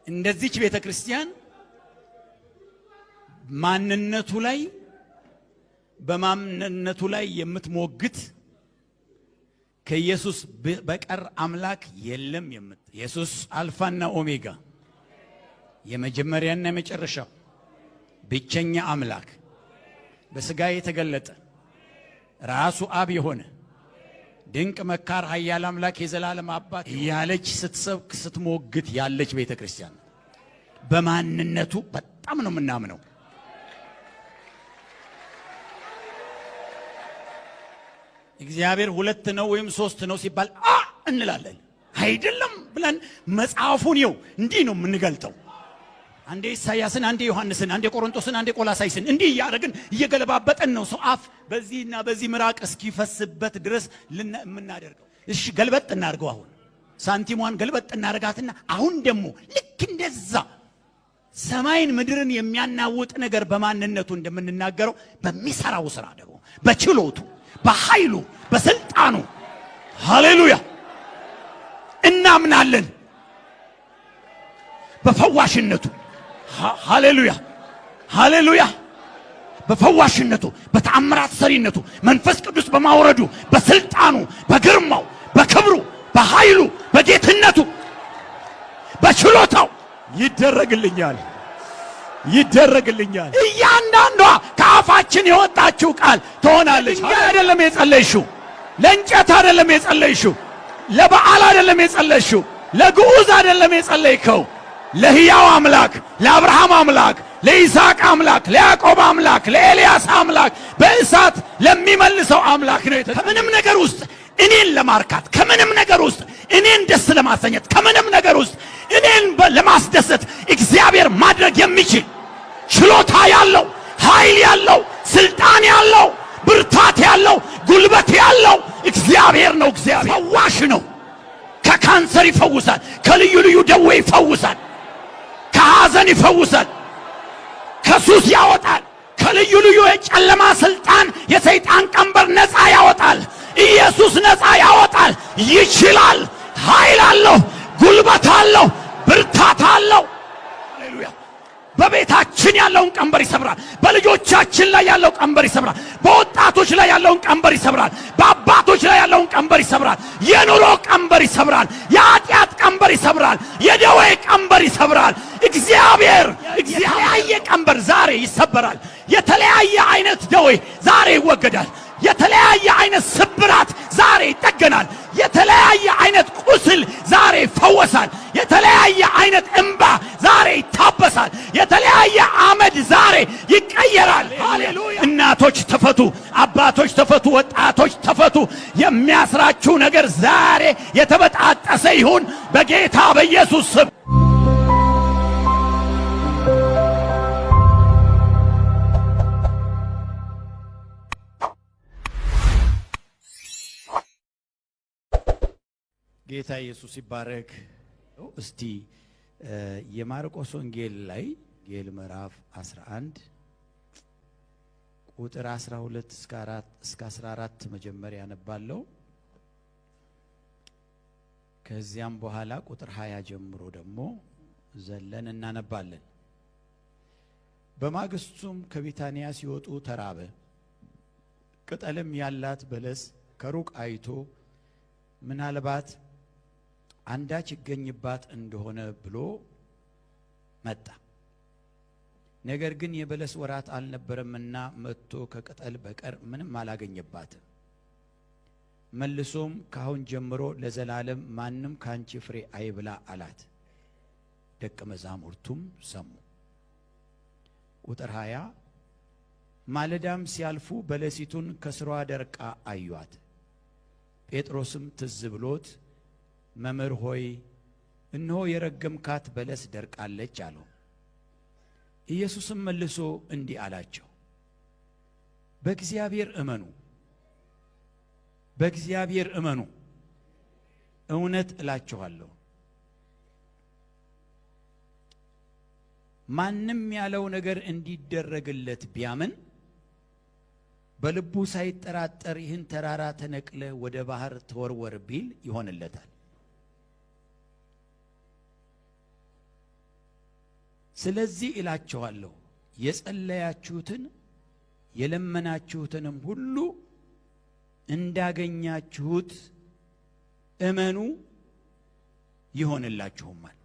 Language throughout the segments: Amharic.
እንደዚች ቤተክርስቲያን ማንነቱ ላይ በማንነቱ ላይ የምትሞግት ከኢየሱስ በቀር አምላክ የለም የምት ኢየሱስ አልፋና ኦሜጋ የመጀመሪያና የመጨረሻው ብቸኛ አምላክ በስጋ የተገለጠ ራሱ አብ የሆነ ድንቅ መካር ኃያል አምላክ የዘላለም አባት ያለች ስትሰብክ ስትሞግት ያለች ቤተክርስቲያን በማንነቱ በጣም ነው የምናምነው። እግዚአብሔር ሁለት ነው ወይም ሶስት ነው ሲባል እንላለን አይደለም ብለን መጽሐፉን ይው እንዲህ ነው የምንገልጠው። አንዴ ኢሳይያስን አንዴ ዮሐንስን አንዴ ቆሮንቶስን አንዴ ቆላሳይስን እንዲህ ያረግን እየገለባበጠን ነው ሰው አፍ በዚህና በዚህ ምራቅ እስኪፈስበት ድረስ የምናደርገው። እሺ ገልበጥ እናርገው። አሁን ሳንቲሟን ገልበጥ እናረጋትና አሁን ደግሞ ልክ እንደዛ ሰማይን ምድርን የሚያናውጥ ነገር በማንነቱ እንደምንናገረው በሚሰራው ስራ ደግሞ በችሎቱ በኃይሉ በስልጣኑ ሃሌሉያ እናምናለን። በፈዋሽነቱ ሃሌሉያ ሃሌሉያ በፈዋሽነቱ በተአምራት ሰሪነቱ መንፈስ ቅዱስ በማውረዱ በስልጣኑ በግርማው በክብሩ በኃይሉ በጌትነቱ በችሎታው ይደረግልኛል ይደረግልኛል። እያንዳንዷ ከአፋችን የወጣችው ቃል ትሆናለች። አይደለም የጸለይሽው ለእንጨት አይደለም የጸለይሽው ለበዓል አይደለም የጸለይሽው ለግዑዝ አይደለም የጸለይከው ለሕያው አምላክ ለአብርሃም አምላክ ለይስሐቅ አምላክ ለያዕቆብ አምላክ ለኤልያስ አምላክ በእሳት ለሚመልሰው አምላክ ነው። ከምንም ነገር ውስጥ እኔን ለማርካት ከምንም ነገር ውስጥ እኔን ደስ ለማሰኘት ከምንም ነገር ውስጥ እኔን ለማስደሰት እግዚአብሔር ማድረግ የሚችል ችሎታ ያለው ኃይል ያለው ስልጣን ያለው ብርታት ያለው ጉልበት ያለው እግዚአብሔር ነው። እግዚአብሔር ፈዋሽ ነው። ከካንሰር ይፈውሳል። ከልዩ ልዩ ደዌ ይፈውሳል። ከሐዘን ይፈውሳል። ከሱስ ያወጣል። ከልዩ ልዩ የጨለማ ስልጣን የሰይጣን ቀንበር ነፃ ያወጣል። ኢየሱስ ነፃ ያወጣል። ይችላል። ኃይል አለው፣ ጉልበት አለው፣ ብርታት አለው። ሃሌሉያ። በቤታችን ያለውን ቀንበር ይሰብራል። በልጆቻችን ላይ ያለው ቀንበር ይሰብራል። በወጣቶች ላይ ያለውን ቀንበር ይሰብራል። በአባቶች ላይ ያለውን ቀንበር ይሰብራል። የኑሮ ቀንበር ይሰብራል። የኃጢአት ቀንበር ይሰብራል። የደዌ ቀንበር ይሰብራል። እግዚአብሔር የተለያየ ቀንበር ዛሬ ይሰበራል። የተለያየ አይነት ደዌ ዛሬ ይወገዳል። የተለያየ አይነት ስብራት ዛሬ ይጠገናል። የተለያየ አይነት ቁስል ዛሬ ይፈወሳል። የተለያየ አይነት እንባ ዛሬ ይታበሳል። የተለያየ አመድ ዛሬ ይቀየራል። ሃሌሉያ። እናቶች ተፈቱ፣ አባቶች ተፈቱ፣ ወጣቶች ተፈቱ። የሚያስራችሁ ነገር ዛሬ የተበጣጠሰ ይሁን በጌታ በኢየሱስ ስም። ጌታ ኢየሱስ ይባረክ። እስቲ የማርቆስ ወንጌል ላይ ወንጌል ምዕራፍ 11 ቁጥር 12 እስከ 14 መጀመሪያ ያነባለው። ከዚያም በኋላ ቁጥር 20 ጀምሮ ደግሞ ዘለን እናነባለን። በማግስቱም ከቢታንያ ሲወጡ ተራበ። ቅጠልም ያላት በለስ ከሩቅ አይቶ ምናልባት አንዳች ይገኝባት እንደሆነ ብሎ መጣ። ነገር ግን የበለስ ወራት አልነበረምና መጥቶ ከቅጠል በቀር ምንም አላገኘባትም። መልሶም ካሁን ጀምሮ ለዘላለም ማንም ካንቺ ፍሬ አይብላ አላት። ደቀ መዛሙርቱም ሰሙ። ቁጥር 20 ማለዳም ሲያልፉ በለሲቱን ከስሯ ደርቃ አዩአት። ጴጥሮስም ትዝ ብሎት መምህር ሆይ እነሆ የረገምካት በለስ ደርቃለች አለው። ኢየሱስም መልሶ እንዲህ አላቸው፣ በእግዚአብሔር እመኑ፣ በእግዚአብሔር እመኑ። እውነት እላችኋለሁ ማንም ያለው ነገር እንዲደረግለት ቢያምን በልቡ ሳይጠራጠር ይህን ተራራ ተነቅለ ወደ ባህር ተወርወር ቢል ይሆንለታል። ስለዚህ እላችኋለሁ የጸለያችሁትን የለመናችሁትንም ሁሉ እንዳገኛችሁት እመኑ ይሆንላችሁማል።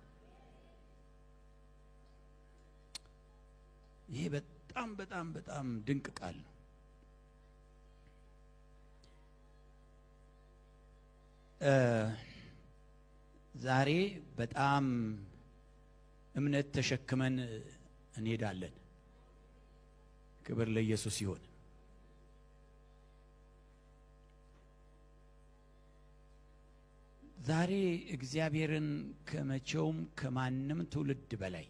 ይሄ በጣም በጣም በጣም ድንቅ ቃል ነው። ዛሬ በጣም እምነት ተሸክመን እንሄዳለን። ክብር ለኢየሱስ ይሁን። ዛሬ እግዚአብሔርን ከመቼውም ከማንም ትውልድ በላይ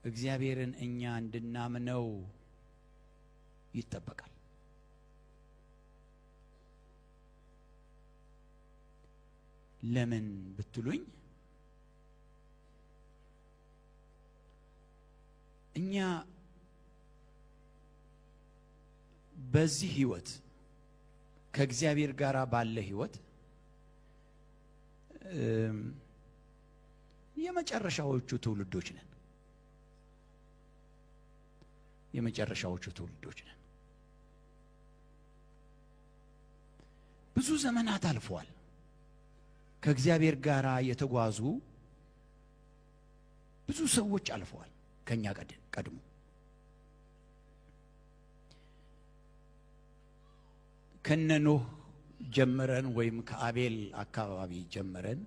እግዚአብሔርን እኛ እንድናምነው ይጠበቃል። ለምን ብትሉኝ እኛ በዚህ ህይወት ከእግዚአብሔር ጋር ባለ ህይወት የመጨረሻዎቹ ትውልዶች ነን። የመጨረሻዎቹ ትውልዶች ነን። ብዙ ዘመናት አልፈዋል። ከእግዚአብሔር ጋር የተጓዙ ብዙ ሰዎች አልፈዋል ከኛ ቀድሞ። ከነኖህ ጀምረን ወይም ከአቤል አካባቢ ጀምረን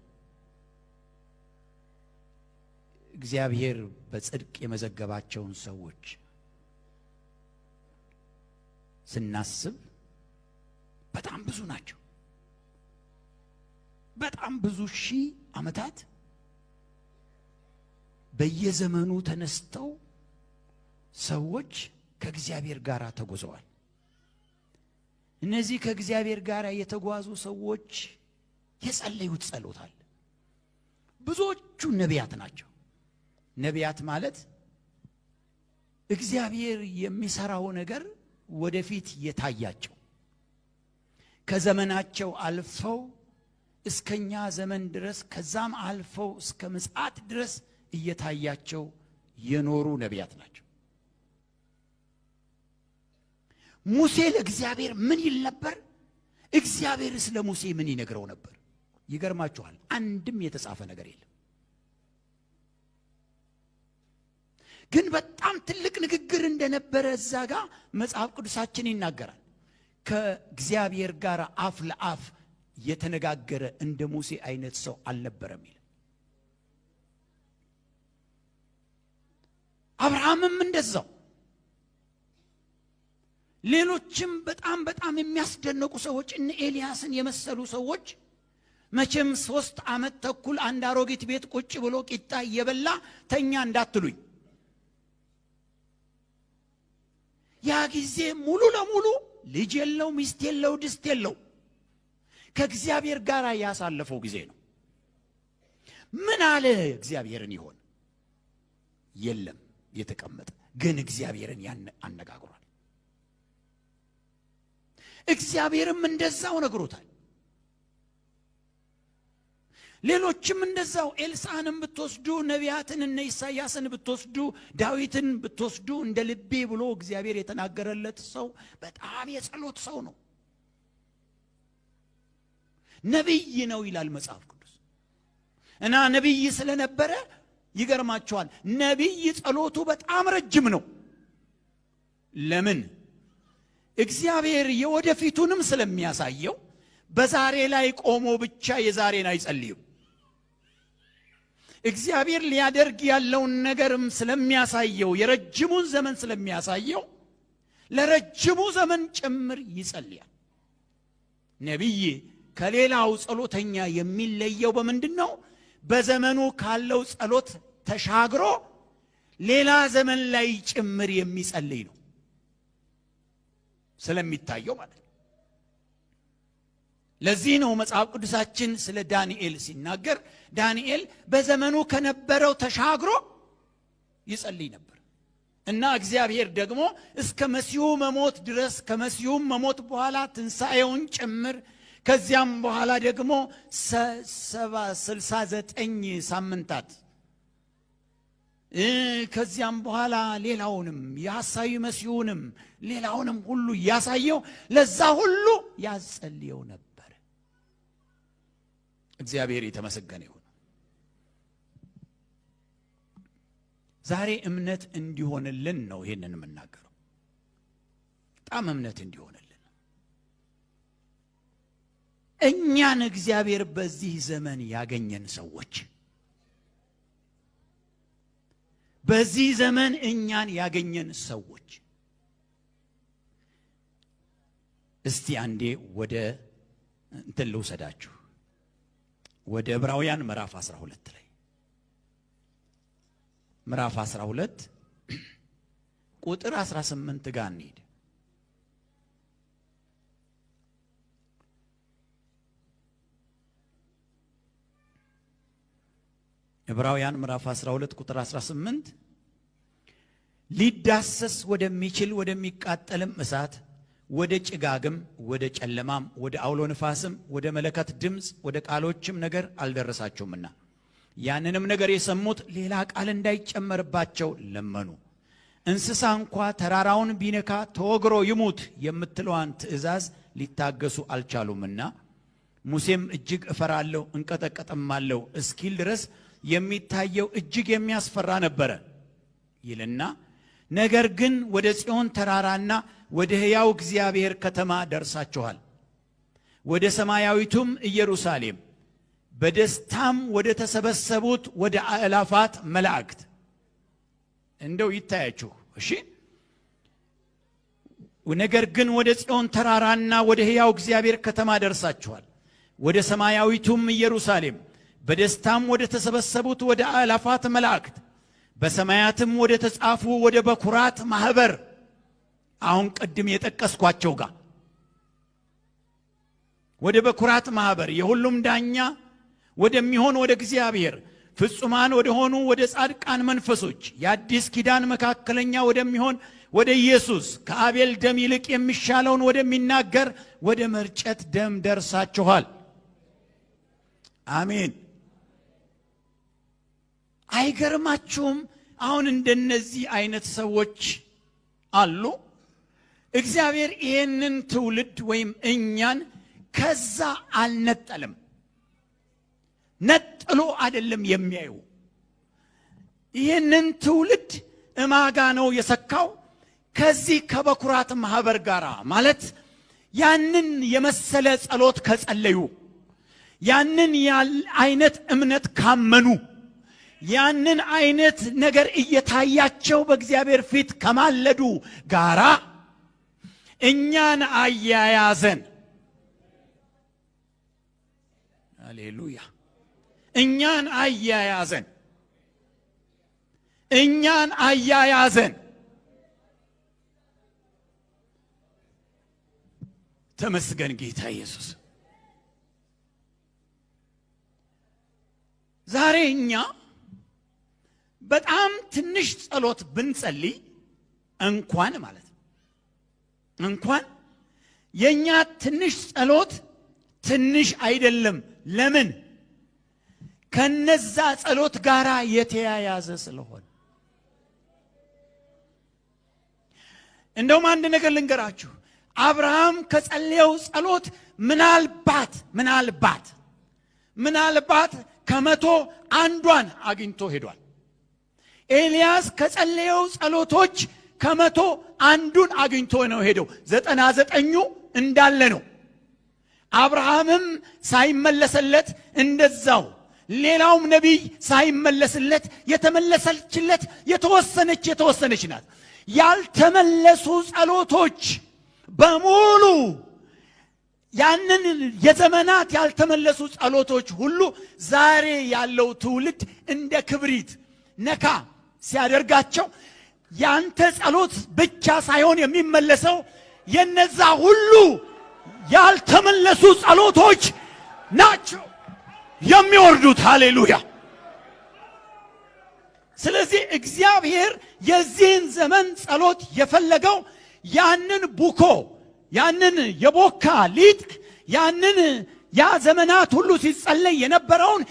እግዚአብሔር በጽድቅ የመዘገባቸውን ሰዎች ስናስብ በጣም ብዙ ናቸው። በጣም ብዙ ሺህ ዓመታት በየዘመኑ ተነስተው ሰዎች ከእግዚአብሔር ጋር ተጓዘዋል። እነዚህ ከእግዚአብሔር ጋር የተጓዙ ሰዎች የጸለዩት ጸሎት አለ። ብዙዎቹ ነቢያት ናቸው። ነቢያት ማለት እግዚአብሔር የሚሰራው ነገር ወደፊት የታያቸው ከዘመናቸው አልፈው እስከኛ ዘመን ድረስ ከዛም አልፈው እስከ ምጽአት ድረስ እየታያቸው የኖሩ ነቢያት ናቸው። ሙሴ ለእግዚአብሔር ምን ይል ነበር? እግዚአብሔር ስለ ሙሴ ምን ይነግረው ነበር? ይገርማችኋል፣ አንድም የተጻፈ ነገር የለም። ግን በጣም ትልቅ ንግግር እንደነበረ እዛ ጋር መጽሐፍ ቅዱሳችን ይናገራል። ከእግዚአብሔር ጋር አፍ ለአፍ የተነጋገረ እንደ ሙሴ አይነት ሰው አልነበረም ይላል። አብርሃምም እንደዛው፣ ሌሎችም በጣም በጣም የሚያስደንቁ ሰዎች እነ ኤልያስን የመሰሉ ሰዎች መቼም 3 ዓመት ተኩል አንድ አሮጊት ቤት ቁጭ ብሎ ቂጣ እየበላ ተኛ እንዳትሉኝ። ያ ጊዜ ሙሉ ለሙሉ ልጅ የለው፣ ሚስት የለው፣ ድስት የለው፣ ከእግዚአብሔር ጋር ያሳለፈው ጊዜ ነው። ምን አለ እግዚአብሔርን ይሆን? የለም የተቀመጠ፣ ግን እግዚአብሔርን አነጋግሯል። እግዚአብሔርም እንደዛው ነግሮታል። ሌሎችም እንደዛው ኤልሳዕንም ብትወስዱ፣ ነቢያትን እነ ኢሳያስን ብትወስዱ፣ ዳዊትን ብትወስዱ እንደ ልቤ ብሎ እግዚአብሔር የተናገረለት ሰው በጣም የጸሎት ሰው ነው። ነቢይ ነው ይላል መጽሐፍ ቅዱስ። እና ነቢይ ስለነበረ ይገርማቸዋል፣ ነቢይ ጸሎቱ በጣም ረጅም ነው። ለምን? እግዚአብሔር የወደፊቱንም ስለሚያሳየው በዛሬ ላይ ቆሞ ብቻ የዛሬን አይጸልይም። እግዚአብሔር ሊያደርግ ያለውን ነገርም ስለሚያሳየው፣ የረጅሙን ዘመን ስለሚያሳየው ለረጅሙ ዘመን ጭምር ይጸልያል። ነቢይ ከሌላው ጸሎተኛ የሚለየው በምንድን ነው? በዘመኑ ካለው ጸሎት ተሻግሮ ሌላ ዘመን ላይ ጭምር የሚጸልይ ነው፣ ስለሚታየው ማለት ነው። ለዚህ ነው መጽሐፍ ቅዱሳችን ስለ ዳንኤል ሲናገር ዳንኤል በዘመኑ ከነበረው ተሻግሮ ይጸልይ ነበር እና እግዚአብሔር ደግሞ እስከ መሲሁ መሞት ድረስ፣ ከመሲሁም መሞት በኋላ ትንሣኤውን ጭምር፣ ከዚያም በኋላ ደግሞ 69 ሳምንታት ከዚያም በኋላ ሌላውንም የሐሳዊ መሲሁንም ሌላውንም ሁሉ ያሳየው ለዛ ሁሉ ያጸልየው ነበር። እግዚአብሔር የተመሰገነ ይሁን። ዛሬ እምነት እንዲሆንልን ነው ይሄንን የምናገረው። በጣም እምነት እንዲሆንልን እኛን እግዚአብሔር በዚህ ዘመን ያገኘን ሰዎች በዚህ ዘመን እኛን ያገኘን ሰዎች እስቲ አንዴ ወደ እንትን ልውሰዳችሁ ወደ ዕብራውያን ምዕራፍ 12 ላይ ምዕራፍ 12 ቁጥር 18 ጋር እንሂድ። ዕብራውያን ምዕራፍ 12 ቁጥር 18 ሊዳሰስ ወደሚችል ወደሚቃጠልም እሳት ወደ ጭጋግም ወደ ጨለማም ወደ አውሎ ንፋስም ወደ መለከት ድምፅ ወደ ቃሎችም ነገር አልደረሳቸውምና ያንንም ነገር የሰሙት ሌላ ቃል እንዳይጨመርባቸው ለመኑ። እንስሳ እንኳ ተራራውን ቢነካ ተወግሮ ይሙት የምትለዋን ትእዛዝ ሊታገሱ አልቻሉምና ሙሴም እጅግ እፈራለሁ እንቀጠቀጥማለሁ እስኪል ድረስ የሚታየው እጅግ የሚያስፈራ ነበረ ይልና ነገር ግን ወደ ጽዮን ተራራና ወደ ሕያው እግዚአብሔር ከተማ ደርሳችኋል፣ ወደ ሰማያዊቱም ኢየሩሳሌም በደስታም ወደ ተሰበሰቡት ወደ አእላፋት መላእክት። እንደው ይታያችሁ እሺ። ነገር ግን ወደ ጽዮን ተራራና ወደ ሕያው እግዚአብሔር ከተማ ደርሳችኋል፣ ወደ ሰማያዊቱም ኢየሩሳሌም በደስታም ወደ ተሰበሰቡት ወደ አእላፋት መላእክት በሰማያትም ወደ ተጻፉ ወደ በኩራት ማህበር። አሁን ቅድም የጠቀስኳቸው ጋር ወደ በኩራት ማህበር የሁሉም ዳኛ ወደሚሆን ወደ እግዚአብሔር ፍጹማን ወደ ሆኑ ወደ ጻድቃን መንፈሶች የአዲስ ኪዳን መካከለኛ ወደሚሆን ወደ ኢየሱስ ከአቤል ደም ይልቅ የሚሻለውን ወደሚናገር ወደ መርጨት ደም ደርሳችኋል። አሜን። አይገርማችሁም? አሁን እንደነዚህ አይነት ሰዎች አሉ። እግዚአብሔር ይህንን ትውልድ ወይም እኛን ከዛ አልነጠልም። ነጥሎ አይደለም የሚያዩ። ይህንን ትውልድ እማጋ ነው የሰካው? ከዚህ ከበኩራት ማህበር ጋር ማለት ያንን የመሰለ ጸሎት ከጸለዩ፣ ያንን አይነት እምነት ካመኑ፣ ያንን አይነት ነገር እየታያቸው በእግዚአብሔር ፊት ከማለዱ ጋራ እኛን አያያዘን። ሃሌሉያ! እኛን አያያዘን፣ እኛን አያያዘን። ተመስገን ጌታ ኢየሱስ። ዛሬ እኛ በጣም ትንሽ ጸሎት ብንጸልይ እንኳን ማለት እንኳን የኛ ትንሽ ጸሎት ትንሽ አይደለም። ለምን? ከነዛ ጸሎት ጋራ የተያያዘ ስለሆነ። እንደውም አንድ ነገር ልንገራችሁ። አብርሃም ከጸለየው ጸሎት ምናልባት ከመቶ አንዷን አግኝቶ ሄዷል። ኤልያስ ከጸለየው ጸሎቶች ከመቶ አንዱን አግኝቶ ነው ሄደው። 99ኙ እንዳለ ነው። አብርሃምም ሳይመለሰለት እንደዛው፣ ሌላውም ነቢይ ሳይመለስለት የተመለሰችለት የተወሰነች ናት። ያልተመለሱ ጸሎቶች በሙሉ ያንን የዘመናት ያልተመለሱ ጸሎቶች ሁሉ ዛሬ ያለው ትውልድ እንደ ክብሪት ነካ ሲያደርጋቸው ያንተ ጸሎት ብቻ ሳይሆን የሚመለሰው የነዛ ሁሉ ያልተመለሱ ጸሎቶች ናቸው የሚወርዱት። ሃሌሉያ! ስለዚህ እግዚአብሔር የዚህን ዘመን ጸሎት የፈለገው ያንን ቡኮ፣ ያንን የቦካ ሊጥ፣ ያንን ያ ዘመናት ሁሉ ሲጸለይ የነበረውን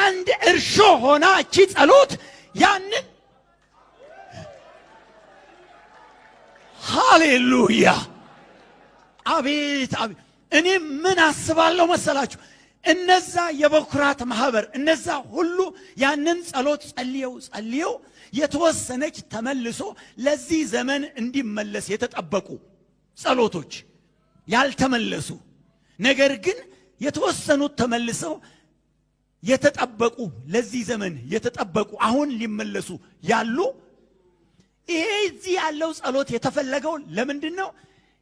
አንድ እርሾ ሆና እቺ ጸሎት ያንን ሃሌሉያ! አቤት አቤት! እኔ ምን አስባለሁ መሰላችሁ? እነዛ የበኩራት ማህበር እነዛ ሁሉ ያንን ጸሎት ጸልየው የተወሰነች ተመልሶ ለዚህ ዘመን እንዲመለስ የተጠበቁ ጸሎቶች ያልተመለሱ፣ ነገር ግን የተወሰኑት ተመልሰው የተጠበቁ ለዚህ ዘመን የተጠበቁ አሁን ሊመለሱ ያሉ። ይሄ እዚህ ያለው ጸሎት የተፈለገው ለምንድን ነው?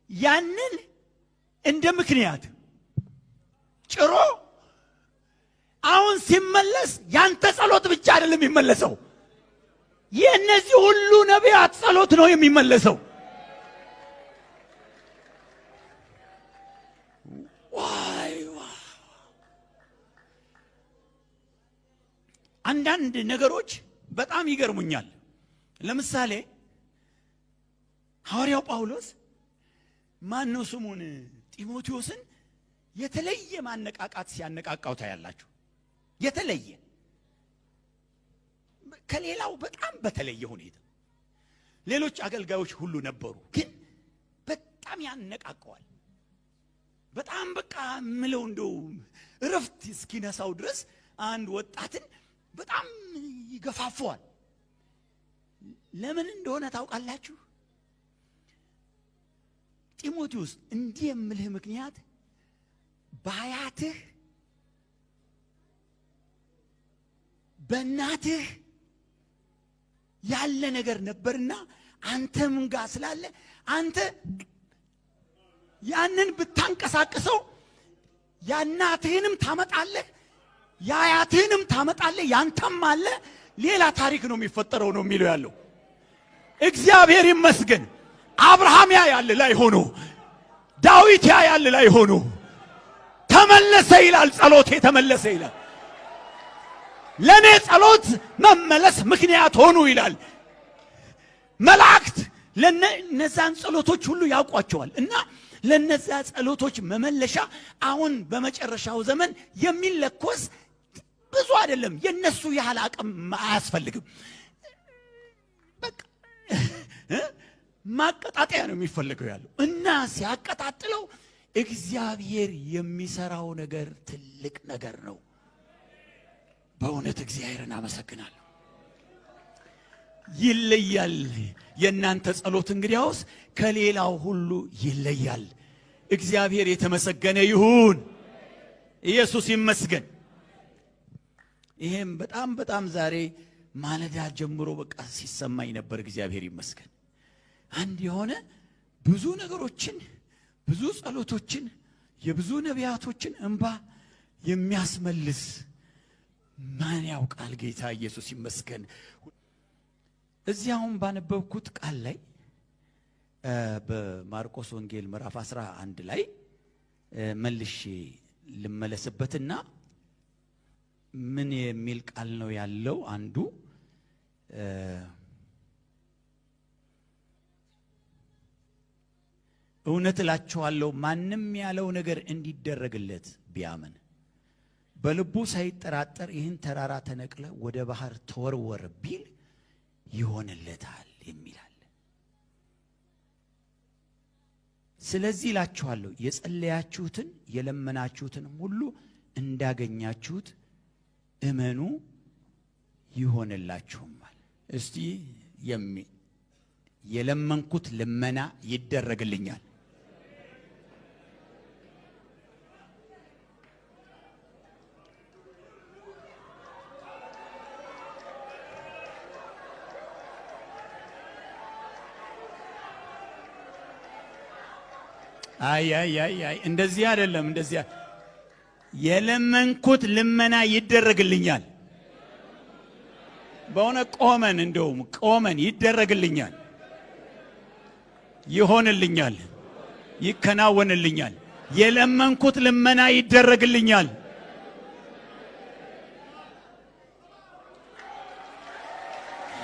ያንን እንደ ምክንያት ጭሮ አሁን ሲመለስ ያንተ ጸሎት ብቻ አይደለም የሚመለሰው፣ የእነዚህ ሁሉ ነቢያት ጸሎት ነው የሚመለሰው። አንዳንድ ነገሮች በጣም ይገርሙኛል። ለምሳሌ ሐዋርያው ጳውሎስ ማነው ስሙን ጢሞቴዎስን የተለየ ማነቃቃት ሲያነቃቃው ታያላችሁ። የተለየ ከሌላው በጣም በተለየ ሁኔታ ሌሎች አገልጋዮች ሁሉ ነበሩ፣ ግን በጣም ያነቃቀዋል። በጣም በቃ ምለው እንደው እረፍት እስኪነሳው ድረስ አንድ ወጣትን በጣም ይገፋፈዋል። ለምን እንደሆነ ታውቃላችሁ? ጢሞቴዎስ እንዲህ የምልህ ምክንያት በአያትህ በእናትህ ያለ ነገር ነበርና አንተም ጋር ስላለ አንተ ያንን ብታንቀሳቅሰው ያናትህንም ታመጣለህ ያያትህንም ታመጣለህ፣ ያንተም አለ ሌላ ታሪክ ነው የሚፈጠረው ነው የሚለው ያለው። እግዚአብሔር ይመስገን። አብርሃም ያያል ላይ ሆኖ ዳዊት ያያል ላይ ሆኖ ተመለሰ ይላል። ጸሎቴ ተመለሰ ይላል። ለኔ ጸሎት መመለስ ምክንያት ሆኑ ይላል። መላእክት ለነዛን ጸሎቶች ሁሉ ያውቋቸዋል እና ለነዛ ጸሎቶች መመለሻ አሁን በመጨረሻው ዘመን የሚለኮስ ብዙ አይደለም፣ የነሱ ያህል አቅም አያስፈልግም። በቃ ማቀጣጠያ ነው የሚፈልገው ያለው እና ሲያቀጣጥለው እግዚአብሔር የሚሰራው ነገር ትልቅ ነገር ነው። በእውነት እግዚአብሔርን አመሰግናለሁ። ይለያል። የእናንተ ጸሎት እንግዲያውስ ከሌላው ሁሉ ይለያል። እግዚአብሔር የተመሰገነ ይሁን። ኢየሱስ ይመስገን። ይሄም በጣም ዛሬ ማለዳ ጀምሮ በቃ ሲሰማኝ ነበር። እግዚአብሔር ይመስገን። አንድ የሆነ ብዙ ነገሮችን ብዙ ጸሎቶችን የብዙ ነቢያቶችን እንባ የሚያስመልስ ማን ያውቃል? ጌታ ኢየሱስ ይመስገን። እዚያውም ባነበብኩት ቃል ላይ በማርቆስ ወንጌል ምዕራፍ 11 ላይ መልሼ ልመለስበትና ምን የሚል ቃል ነው ያለው? አንዱ እውነት እላችኋለሁ ማንም ያለው ነገር እንዲደረግለት ቢያምን በልቡ ሳይጠራጠር ይህን ተራራ ተነቅለ ወደ ባህር ተወርወር ቢል ይሆንለታል የሚላል። ስለዚህ እላችኋለሁ የጸለያችሁትን የለመናችሁትን ሁሉ እንዳገኛችሁት እመኑ ይሆንላችሁማል። እስቲ የለመንኩት ልመና ይደረግልኛል። አይ እንደዚህ አይደለም። እንደዚህ የለመንኩት ልመና ይደረግልኛል። በሆነ ቆመን እንደውም ቆመን ይደረግልኛል፣ ይሆንልኛል፣ ይከናወንልኛል። የለመንኩት ልመና ይደረግልኛል።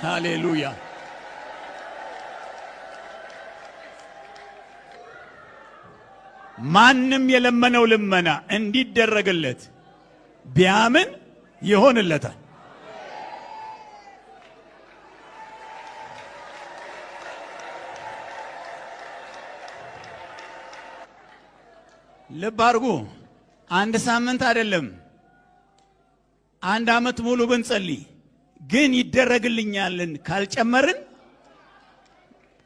ሃሌሉያ። ማንም የለመነው ልመና እንዲደረግለት ቢያምን ይሆንለታል። ልብ አድርጉ። አንድ ሳምንት አይደለም 1 ዓመት ሙሉ ብንጸልይ ግን ይደረግልኛልን ካልጨመርን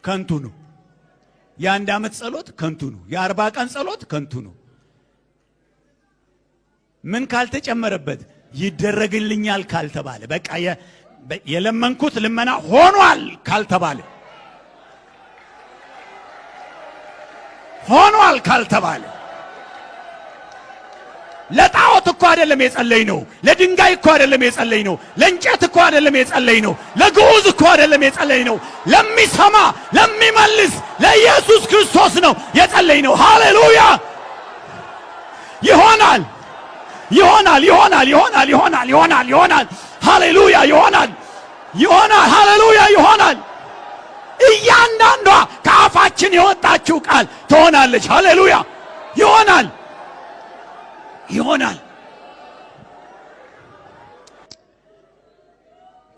ከንቱ ነው። የ1 ዓመት ጸሎት ከንቱ ነው። የ40 ቀን ጸሎት ከንቱ ነው። ምን ካልተጨመረበት ይደረግልኛል ካልተባለ በቃ የለመንኩት ልመና ሆኗል ካልተባለ ለጣዖት እኮ አይደለም የጸለይነው፣ ለድንጋይ እኮ አይደለም የጸለይነው፣ ለእንጨት እኮ አይደለም የጸለይነው፣ ለግዑዝ እኮ አይደለም የጸለይነው፣ ለሚሰማ ለሚመልስ ለኢየሱስ ክርስቶስ ነው የጸለይነው። ሃሌሉያ! ይሆናል። ሃሌሉያ! ይሆናል። እያንዳንዷ ከአፋችን የወጣችው ቃል ትሆናለች። ሃሌሉያ! ይሆናል።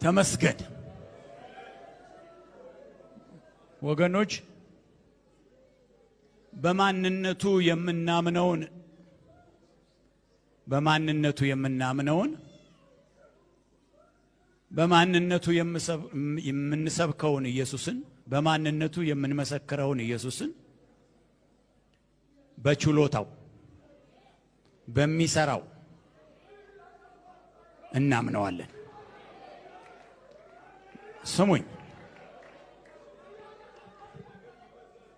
ተመስገን ወገኖች። በማንነቱ የምንሰብከውን ኢየሱስን፣ በማንነቱ የምንመሰክረውን ኢየሱስን በችሎታው በሚሰራው እናምነዋለን። ስሙኝ፣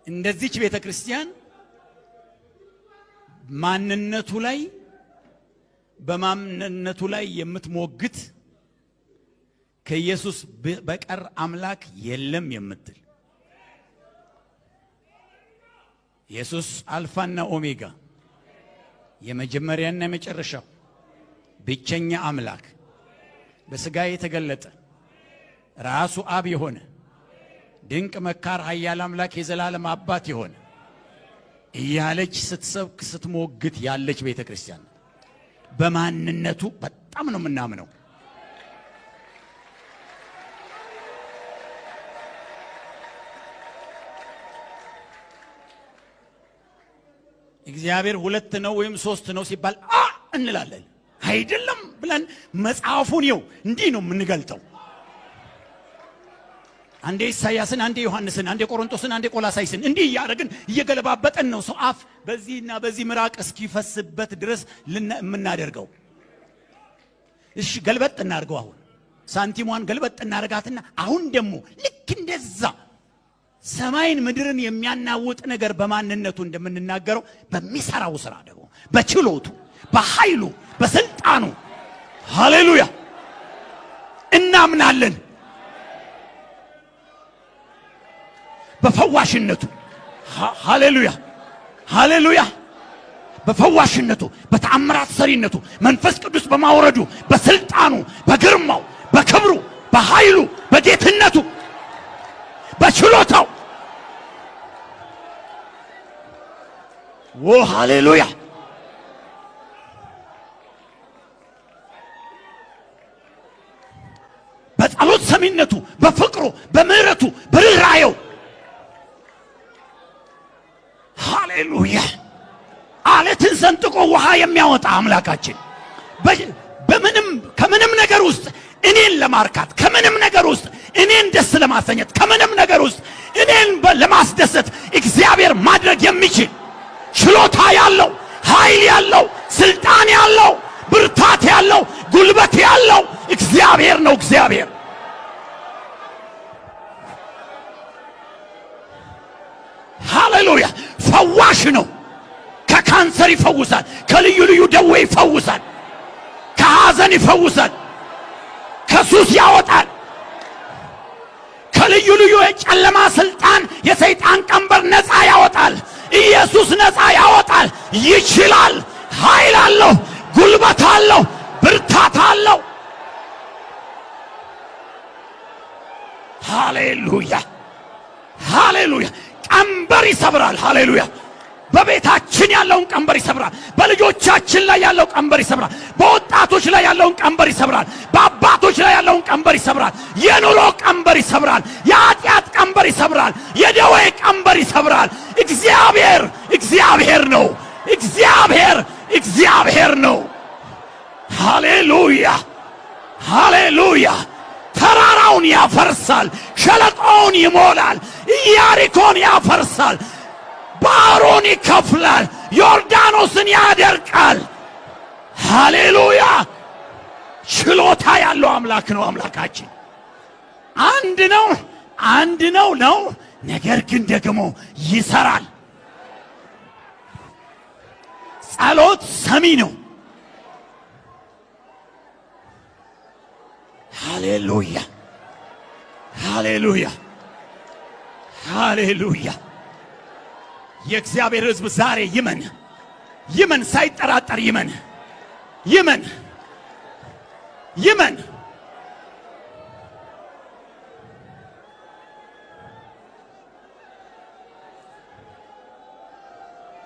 እንደዚች ቤተክርስቲያን በማንነቱ ላይ የምትሞግት ከኢየሱስ በቀር አምላክ የለም የምትል ኢየሱስ አልፋና ኦሜጋ የመጀመሪያና የመጨረሻው ብቸኛ አምላክ በሥጋ የተገለጠ ራሱ አብ የሆነ ድንቅ መካር ኃያል አምላክ የዘላለም አባት የሆነ እያለች ስትሰብክ ስትሞግት ያለች ቤተክርስቲያን በማንነቱ በጣም ነው የምናምነው። እግዚአብሔር 2 ነው ወይም 3 ነው ሲባል እንላለን። አይደለም ብለን መጽሐፉን ይው እንዲህ ነው የምንገልጠው። አንዴ ኢሳያስን፣ አንዴ ዮሐንስን፣ አንዴ ቆሮንቶስን፣ አንዴ ቆላሳይስን እንዲህ እያደረግን እየገለባበጠን ነው ሰው አፍ በዚህና በዚህ ምራቅ እስኪፈስበት ድረስ የምናደርገው። እሺ ገልበጥ እናድርገው። አሁን ሳንቲሟን ገልበጥ እናደርጋትና አሁን ደግሞ ልክ እንደዛ ሰማይን ምድርን የሚያናውጥ ነገር በማንነቱ እንደምንናገረው በሚሰራው ስራ ደግሞ በችሎቱ በኃይሉ በስልጣኑ ሃሌሉያ እናምናለን። በፈዋሽነቱ ሃሌሉያ በፈዋሽነቱ በተአምራት ሰሪነቱ መንፈስ ቅዱስ በማውረዱ በስልጣኑ በግርማው በክብሩ በኃይሉ በጌትነቱ በችሎታው ሃሌሉያ በጸሎት ሰሚነቱ በፍቅሩ በምህረቱ በርህራሄው ሃሌሉያ አለትን ሰንጥቆ ውሃ የሚያወጣ አምላካችን ከምንም ነገር ውስጥ እኔን ለማርካት ከምንም ነገር ውስጥ እኔን ደስ ለማሰኘት ከምንም ነገር ውስጥ እኔን ለማስደሰት እግዚአብሔር ማድረግ የሚችል ችሎታ ያለው ኃይል ያለው ስልጣን ያለው ብርታት ያለው ጉልበት ያለው እግዚአብሔር ነው። እግዚአብሔር ሃሌሉያ ፈዋሽ ነው። ከካንሰር ይፈውሳል፣ ከልዩ ልዩ ደዌ ይፈውሳል፣ ከሐዘን ይፈውሳል፣ ከሱስ ያወጣል፣ ከልዩ ልዩ የጨለማ ስልጣን የሰይጣን ቀንበር ነፃ ያወጣል። ኢየሱስ ነፃ ያወጣል። ይችላል። ኃይል አለው፣ ጉልበት አለው፣ ብርታት አለው። ሃሌሉያ ሃሌሉያ ቀንበር ይሰብራል። ሃሌሉያ በቤታችን ያለውን ቀንበር ይሰብራል። በልጆቻችን ላይ ያለው ቀንበር ይሰብራል። በወጣቶች ላይ ያለውን ቀንበር ይሰብራል። በአባቶች ላይ ያለውን ቀንበር ይሰብራል። የኑሮ ቀንበር ይሰብራል። የኃጢአት ቀንበር ይሰብራል። የደዌ ቀንበር ይሰብራል። እግዚአብሔር ነው። እግዚአብሔር ነው። ሃሌሉያ ሃሌሉያ። ተራራውን ያፈርሳል፣ ሸለቆውን ይሞላል፣ ኢያሪኮን ያፈርሳል፣ ባህሩን ይከፍላል፣ ዮርዳኖስን ያደርቃል። ሃሌሉያ። ችሎታ ያለው አምላክ ነው አምላካችን። አንድ ነው፣ ነገር ግን ደግሞ ይሰራል። ጸሎት ሰሚ ነው። ሃሌሉያ ሃሌሉያ ሃሌሉያ። የእግዚአብሔር ሕዝብ ዛሬ ይመን፣ ሳይጠራጠር ይመን።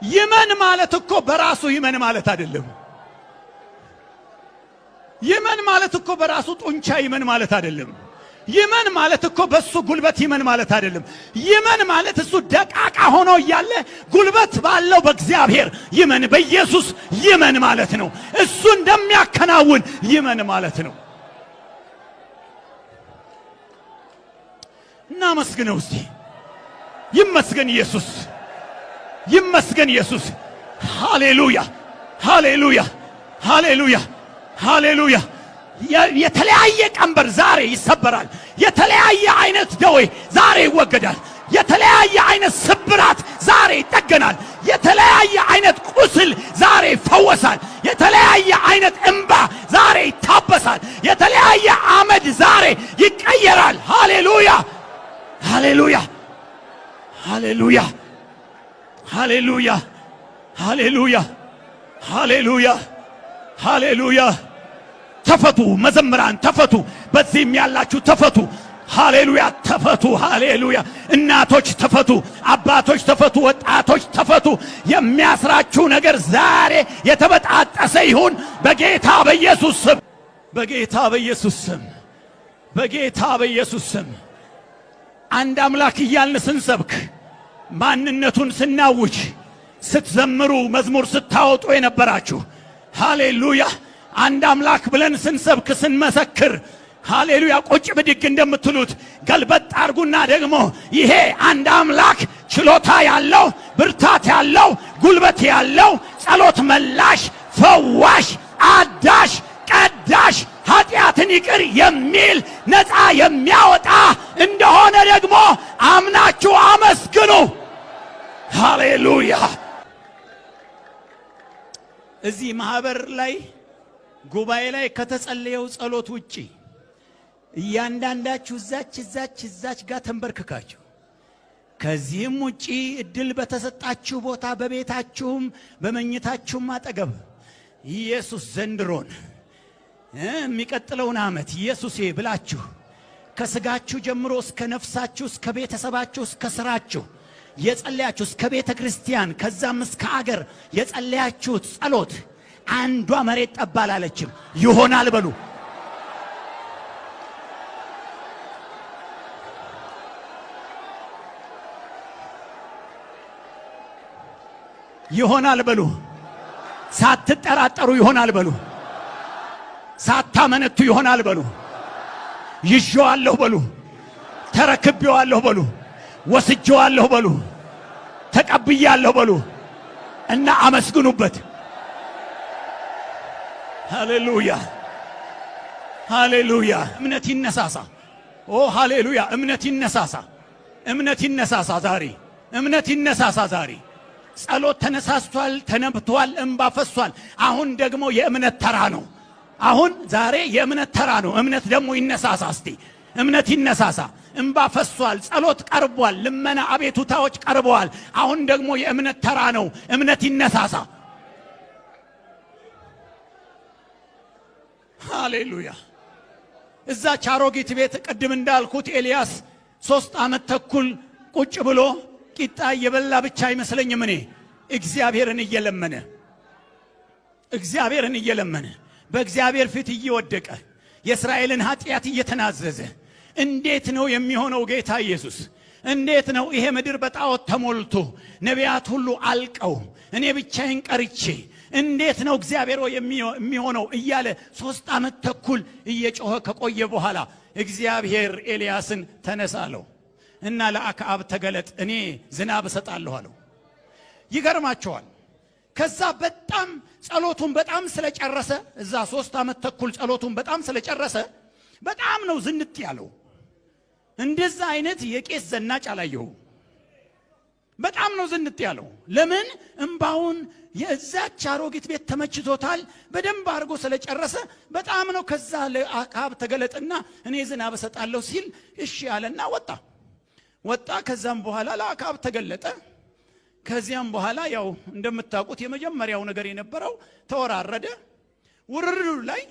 ይመን ማለት እኮ በራሱ ይመን ማለት አይደለም። ይመን ማለት እኮ በራሱ ጡንቻ ይመን ማለት አይደለም። ይመን ማለት እኮ በሱ ጉልበት ይመን ማለት አይደለም። ይመን ማለት እሱ ደቃቃ ሆኖ እያለ ጉልበት ባለው በእግዚአብሔር ይመን፣ በኢየሱስ ይመን ማለት ነው። እሱ እንደሚያከናውን ይመን ማለት ነው። እናመስግነው እስቲ። ይመስገን ኢየሱስ፣ ይመስገን ኢየሱስ። ሃሌሉያ ሃሌሉያ ሃሌሉያ ሃሌሉያ። የተለያየ ቀንበር ዛሬ ይሰበራል። የተለያየ አይነት ደዌ ዛሬ ይወገዳል። የተለያየ አይነት ስብራት ዛሬ ይጠገናል። የተለያየ አይነት ቁስል ዛሬ ይፈወሳል። የተለያየ አይነት እንባ ዛሬ ይታበሳል። የተለያየ አመድ ዛሬ ይቀየራል። ሃሌሉያ ሃሌሉያ ሃሌሉያ ሃሌሉያ ሃሌሉያ ሃሌሉያ ሃሌሉያ። ተፈቱ መዘምራን ተፈቱ፣ በዚህም ያላችሁ ተፈቱ። ሃሌሉያ ተፈቱ። ሃሌሉያ እናቶች ተፈቱ፣ አባቶች ተፈቱ፣ ወጣቶች ተፈቱ። የሚያስራችሁ ነገር ዛሬ የተበጣጠሰ ይሁን በጌታ በኢየሱስ ስም፣ በጌታ በኢየሱስ ስም፣ በጌታ በኢየሱስ ስም። አንድ አምላክ እያልን ስንሰብክ፣ ማንነቱን ስናውጅ፣ ስትዘምሩ፣ መዝሙር ስታወጡ የነበራችሁ ሃሌሉያ አንድ አምላክ ብለን ስንሰብክ ስንመሰክር፣ ሃሌሉያ ቁጭ ብድግ እንደምትሉት ገልበጥ አርጉና ደግሞ ይሄ አንድ አምላክ ችሎታ ያለው፣ ብርታት ያለው፣ ጉልበት ያለው፣ ጸሎት መላሽ፣ ፈዋሽ፣ አዳሽ፣ ቀዳሽ፣ ኃጢአትን ይቅር የሚል ነፃ የሚያወጣ እንደሆነ ደግሞ አምናችሁ አመስግኑ። ሃሌሉያ። እዚህ ማህበር ላይ ጉባኤ ላይ ከተጸለየው ጸሎት ውጪ እያንዳንዳችሁ እዛች ጋር ተንበርክካችሁ፣ ከዚህም ውጪ እድል በተሰጣችሁ ቦታ በቤታችሁም በመኝታችሁም አጠገብ ኢየሱስ ዘንድሮን የሚቀጥለውን ዓመት ኢየሱሴ ብላችሁ ከስጋችሁ ጀምሮ እስከ ነፍሳችሁ፣ እስከ ቤተሰባችሁ፣ እስከ ስራችሁ የጸለያችሁ፣ እስከ ቤተ ክርስቲያን ከዛም እስከ አገር የጸለያችሁት ጸሎት አንዷ መሬት ጠብ አላለችም። ይሆናል በሉ። ይሆናል በሉ። ሳትጠራጠሩ ይሆናል በሉ። ሳታመነቱ ይሆናል በሉ። ይዤዋለሁ በሉ። ተረክቤዋለሁ በሉ። ወስጄዋለሁ በሉ። ተቀብያለሁ በሉ እና አመስግኑበት። ሃሌሉያ ሃሌሉያ። እምነት ይነሳሳ። ኦ ሃሌሉያ። እምነት ይነሳሳ። እምነት ይነሳሳ ዛሬ። እምነት ይነሳሳ ዛሬ። ጸሎት ተነሳስቷል፣ ተነብቷል፣ እንባ ፈሷል። አሁን ደግሞ የእምነት ተራ ነው። አሁን ዛሬ የእምነት ተራ ነው። እምነት ደግሞ ይነሳሳ። እስቲ እምነት ይነሳሳ። እንባ ፈሷል፣ ጸሎት ቀርቧል፣ ልመና አቤቱታዎች ቀርበዋል። አሁን ደግሞ የእምነት ተራ ነው። እምነት ይነሳሳ። ሃሌሉያ። እዛች አሮጊት ቤት ቅድም እንዳልኩት ኤልያስ 3 ዓመት ተኩል ቁጭ ብሎ ቂጣ እየበላ ብቻ አይመስለኝም እኔ እግዚአብሔርን እየለመነ በእግዚአብሔር ፊት እየወደቀ የእስራኤልን ኃጢአት እየተናዘዘ እንዴት ነው የሚሆነው? ጌታ ኢየሱስ እንዴት ነው ይሄ ምድር በጣዖት ተሞልቶ ነቢያት ሁሉ አልቀው እኔ ብቻዬን ቀርቼ እንዴት ነው እግዚአብሔር የሚሆነው እያለ 3 ዓመት ተኩል እየጮኸ ከቆየ በኋላ እግዚአብሔር ኤልያስን ተነሳለው እና ለአክዓብ ተገለጥ እኔ ዝናብ እሰጣለሁ አለው። ይገርማቸዋል። ከዛ በጣም ጸሎቱን በጣም ስለጨረሰ እዛ 3 ዓመት ተኩል ጸሎቱን በጣም ስለጨረሰ በጣም ነው ዝንጥ ያለው። እንደዛ አይነት የቄስ ዘናጭ አላየሁ። በጣም ነው ዝንጥ ያለው። ለምን? እንባውን የዛች አሮጊት ቤት ተመችቶታል። በደንብ አድርጎ ስለጨረሰ በጣም ነው። ከዛ ለአክዓብ ተገለጥና እኔ ዝናብ እሰጣለሁ ሲል እሺ አለና ወጣ። ከዛም በኋላ ለአክዓብ ተገለጠ። ከዚያም በኋላ ያው እንደምታውቁት የመጀመሪያው ነገር የነበረው ተወራረደ። ውርርዱ ላይ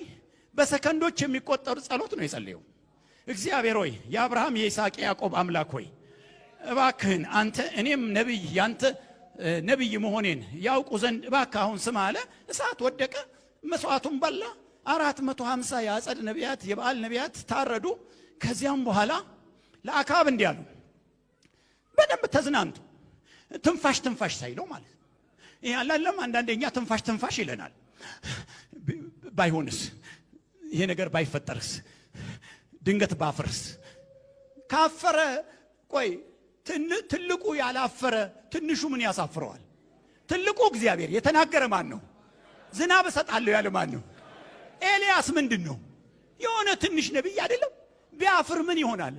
በሰከንዶች የሚቆጠሩ ጸሎት ነው የጸለየው። እግዚአብሔር ሆይ የአብርሃም የይስሐቅ ያዕቆብ አምላክ ሆይ እባክህን አንተ እኔም ነብይ ያንተ ነብይ መሆኔን ያውቁ ዘንድ እባክህ አሁን ስማ አለ። እሳት ወደቀ፣ መስዋዕቱን በላ። 450 የአጸድ ነቢያት የበዓል ነቢያት ታረዱ። ከዚያም በኋላ ለአክዓብ እንዲህ አሉ። በደንብ ተዝናንቱ፣ ትንፋሽ ሳይለው ማለት ይሄ አላለም። አንዳንዴኛ ትንፋሽ ይለናል። ባይሆንስ ይሄ ነገር ባይፈጠርስ ድንገት ባፍርስ ካፈረ ቆይ ትልቁ ያላፈረ ትንሹ ምን ያሳፍረዋል? ትልቁ እግዚአብሔር የተናገረ ማን ነው? ዝናብ እሰጣለሁ ያለ ማን ነው? ኤልያስ ምንድነው? የሆነ ትንሽ ነብይ አይደለም? ቢያፍር ምን ይሆናል?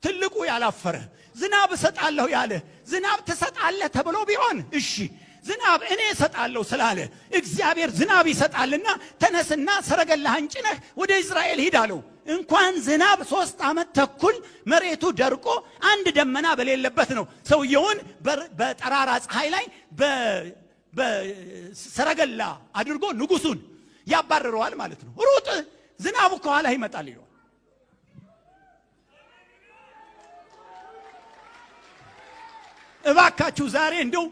ትልቁ ያላፈረ ዝናብ እሰጣለሁ ያለ ዝናብ ትሰጣለህ ተብሎ ቢሆን እሺ፣ ዝናብ እኔ እሰጣለሁ ስላለ እግዚአብሔር ዝናብ ይሰጣልና ተነስና ሰረገላህን ጭነህ ወደ እስራኤል ሂድ አለው። እንኳን ዝናብ 3 ዓመት ተኩል መሬቱ ደርቆ አንድ ደመና በሌለበት ነው ሰውየውን በጠራራ ፀሐይ ላይ በሰረገላ አድርጎ ንጉሱን ያባረረዋል ማለት ነው። ሩጥ ዝናቡ ከኋላ ይመጣል ይላል። እባካችሁ ዛሬ እንደው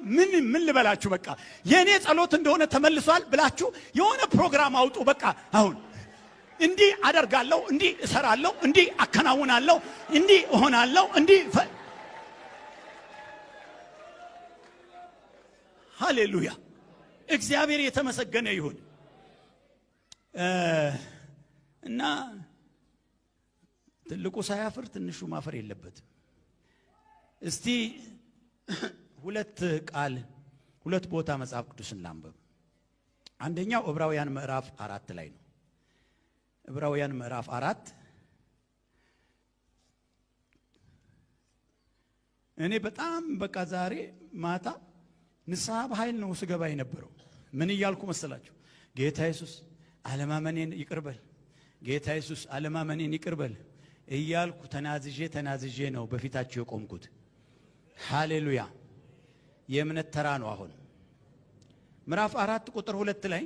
ምን ልበላችሁ፣ በቃ የኔ ጸሎት እንደሆነ ተመልሷል ብላችሁ የሆነ ፕሮግራም አውጡ። በቃ አሁን እንዲህ አደርጋለሁ፣ እንዲህ እሰራለሁ፣ እንዲህ አከናውናለሁ፣ እንዲህ እሆናለሁ፣ እንዲህ ሃሌሉያ! እግዚአብሔር የተመሰገነ ይሁን። እና ትልቁ ሳያፍር ትንሹ ማፈር የለበትም። እስቲ ሁለት ቦታ መጽሐፍ ቅዱስን ላንብብ። አንደኛው ዕብራውያን ምዕራፍ 4 ላይ ነው። ዕብራውያን ምዕራፍ 4 እኔ በጣም በቃ ዛሬ ማታ ንስሐ በኃይል ነው ስገባ የነበረው። ምን እያልኩ መሰላችሁ? ጌታ ኢየሱስ አለማመኔን ይቅርበል፣ ጌታ ኢየሱስ አለማመኔን ይቅርበል እያልኩ ተናዝዤ ነው በፊታችሁ የቆምኩት። ሃሌሉያ! የእምነት ተራ ነው። አሁን ምዕራፍ 4 ቁጥር 2 ላይ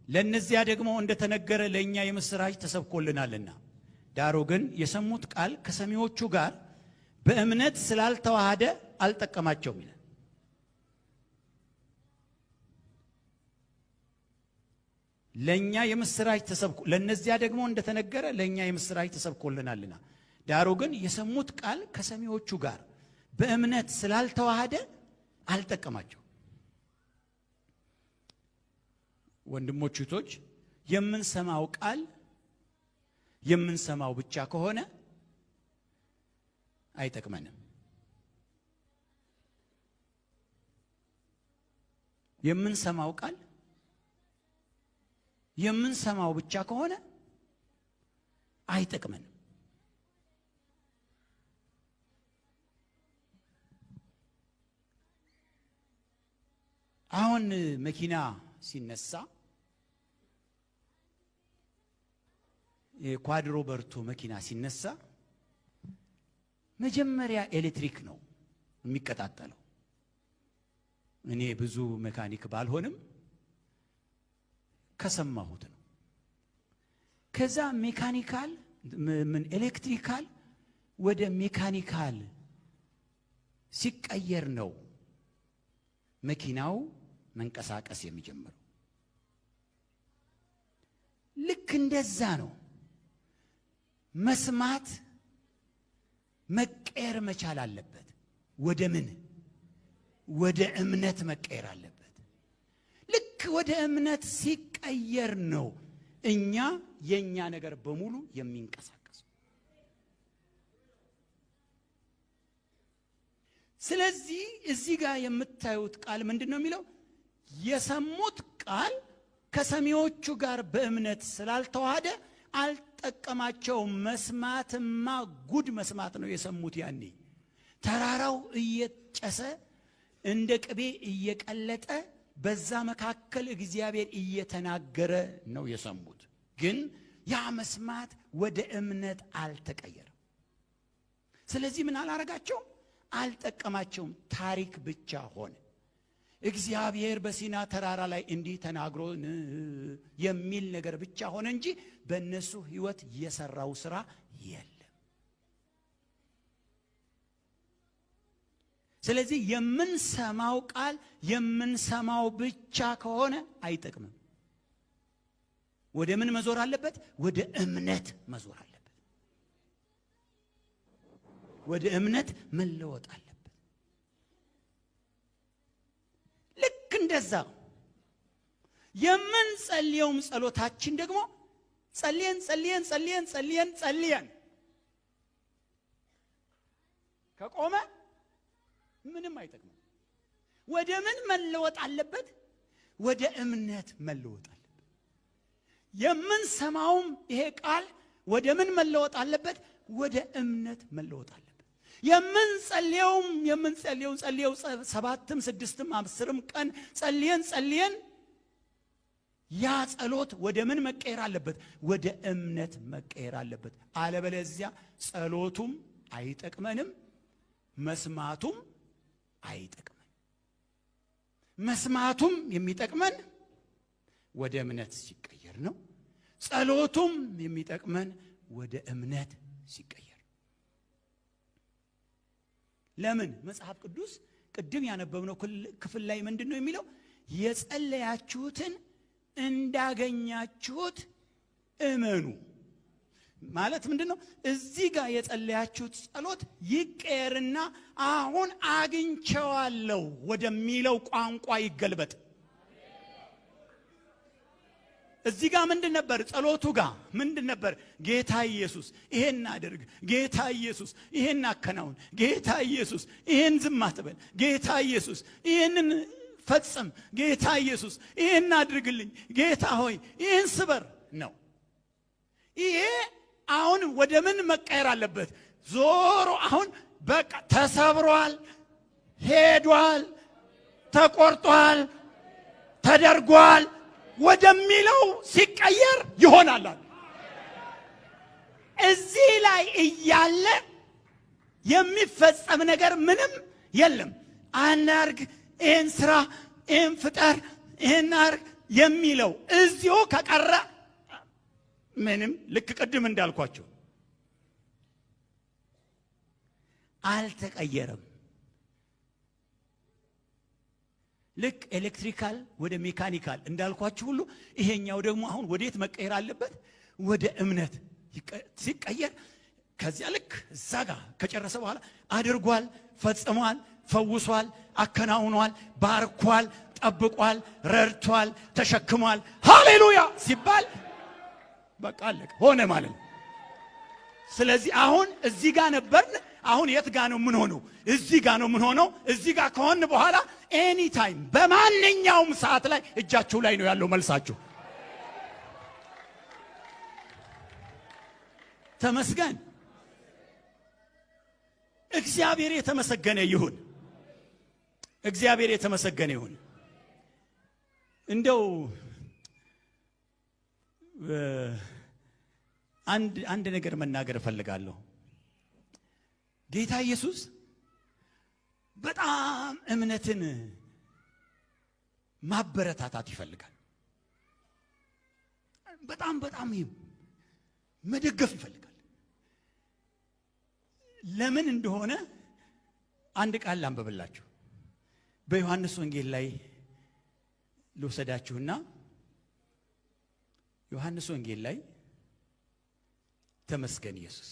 ለነዚያ ደግሞ እንደተነገረ ለኛ የምስራች ተሰብኮልናልና ዳሩ ግን የሰሙት ቃል ከሰሚዎቹ ጋር በእምነት ስላልተዋሃደ አልጠቀማቸውም ይላል። ለኛ የምስራች ተሰብኮ ለነዚያ ደግሞ እንደተነገረ ለኛ የምስራች ተሰብኮልናልና ዳሩ ግን የሰሙት ቃል ከሰሚዎቹ ጋር በእምነት ስላልተዋሃደ አልጠቀማቸው። ወንድሞች እህቶች፣ የምንሰማው ቃል የምንሰማው ብቻ ከሆነ አይጠቅመንም። የምንሰማው ቃል የምንሰማው ብቻ ከሆነ አይጠቅመንም። አሁን መኪና ሲነሳ የኳድሮ በርቶ መኪና ሲነሳ መጀመሪያ ኤሌክትሪክ ነው የሚቀጣጠለው። እኔ ብዙ ሜካኒክ ባልሆንም ከሰማሁት ነው። ከዛ ሜካኒካል ኤሌክትሪካል ወደ ሜካኒካል ሲቀየር ነው መኪናው መንቀሳቀስ የሚጀምረው። ልክ እንደዛ ነው መስማት መቀየር መቻል አለበት። ወደ ምን? ወደ እምነት መቀየር አለበት። ልክ ወደ እምነት ሲቀየር ነው የኛ ነገር በሙሉ የሚንቀሳቀስ። ስለዚህ እዚህ ጋር የምታዩት ቃል ምንድነው የሚለው? የሰሙት ቃል ከሰሚዎቹ ጋር በእምነት ስላልተዋሃደ አልጠቀማቸውም። መስማትማ ጉድ መስማት ነው የሰሙት። ያኔ ተራራው እየጨሰ እንደ ቅቤ እየቀለጠ በዛ መካከል እግዚአብሔር እየተናገረ ነው የሰሙት። ግን ያ መስማት ወደ እምነት አልተቀየረም። ስለዚህ ምን አላረጋቸውም? አልጠቀማቸውም። ታሪክ ብቻ ሆነ። እግዚአብሔር በሲና ተራራ ላይ እንዲህ ተናግሮ የሚል ነገር ብቻ ሆነ እንጂ በእነሱ ሕይወት የሰራው ስራ የለም። ስለዚህ የምንሰማው ቃል የምንሰማው ብቻ ከሆነ አይጠቅምም። ወደ ምን መዞር አለበት? ወደ እምነት መዞር አለበት። ወደ እምነት መለወጥ አለበት። ልክ እንደዛ የምንጸልየውም ጸሎታችን ደግሞ ጸልየን ከቆመ ምንም አይጠቅምም። ወደ ምን መለወጥ አለበት? ወደ እምነት መለወጥ አለበት። የምንሰማውም ይሄ ቃል ወደ ምን መለወጥ አለበት? ወደ እምነት መለወጥ አለበት። የምንጸልየው 7ም 6ም 10ም ቀን ጸልየን ያ ጸሎት ወደ ምን መቀየር አለበት? ወደ እምነት መቀየር አለበት። አለበለዚያ ጸሎቱም አይጠቅመንም፣ መስማቱም አይጠቅመን። መስማቱም የሚጠቅመን ወደ እምነት ሲቀየር ነው። ጸሎቱም የሚጠቅመን ወደ እምነት ሲቀየር። ለምን? መጽሐፍ ቅዱስ ቅድም ያነበብነው ክፍል ላይ ምንድነው የሚለው? የጸለያችሁትን እንዳገኛችሁት እመኑ። ማለት ምንድነው? እዚህ ጋር የጸለያችሁት ጸሎት ይቀየርና አሁን አግኝቼዋለሁ ወደሚለው ቋንቋ ይገልበጥ። እዚህ ጋር ምንድን ነበር? ጸሎቱ ጋር ምንድን ነበር? ጌታ ኢየሱስ ይሄን አድርግ፣ ጌታ ኢየሱስ ይሄን አከናውን፣ ጌታ ኢየሱስ ይሄን ዝም አትበል፣ ጌታ ኢየሱስ ይሄንን ፈጽም፣ ጌታ ኢየሱስ ይሄን አድርግልኝ፣ ጌታ ሆይ ይሄን ስበር ነው። ይሄ አሁን ወደ ምን መቀየር አለበት? ዞሮ አሁን በቃ ተሰብሯል፣ ሄዷል፣ ተቆርጧል፣ ተደርጓል ወደሚለው ሲቀየር ይሆናል። እዚህ ላይ እያለ የሚፈጸም ነገር ምንም የለም። አናርግ፣ ይህን ስራ፣ ይህን ፍጠር፣ ይህን አርግ የሚለው እዚሁ ከቀረ ምንም ልክ ቅድም እንዳልኳቸው አልተቀየረም። ልክ ኤሌክትሪካል ወደ ሜካኒካል እንዳልኳችሁ ሁሉ ይሄኛው ደግሞ አሁን ወዴት መቀየር አለበት? ወደ እምነት ሲቀየር ከዚያ ልክ እዛ ጋር ከጨረሰ በኋላ አድርጓል፣ ፈጽሟል፣ ፈውሷል፣ አከናውኗል፣ ባርኳል፣ ጠብቋል፣ ረድቷል፣ ተሸክሟል፣ ሃሌሉያ ሲባል በቃ አለቀ፣ ሆነ ማለት ነው። ስለዚህ አሁን እዚህ ጋር ነበርን። አሁን የት ጋር ነው ምን ሆነው? እዚህ ጋር ነው ምን ሆነው? እዚህ ጋር ከሆነ በኋላ ኤኒ ታይም በማንኛውም ሰዓት ላይ እጃችሁ ላይ ነው ያለው መልሳችሁ። ተመስገን። እግዚአብሔር የተመሰገነ ይሁን። እግዚአብሔር የተመሰገነ ይሁን። እንደው አንድ ነገር መናገር እፈልጋለሁ። ጌታ ኢየሱስ በጣም እምነትን ማበረታታት ይፈልጋል። በጣም መደገፍ ይፈልጋል። ለምን እንደሆነ አንድ ቃል ላንብብላችሁ። በዮሐንስ ወንጌል ላይ ልወሰዳችሁና ዮሐንስ ወንጌል ላይ ተመስገን ኢየሱስ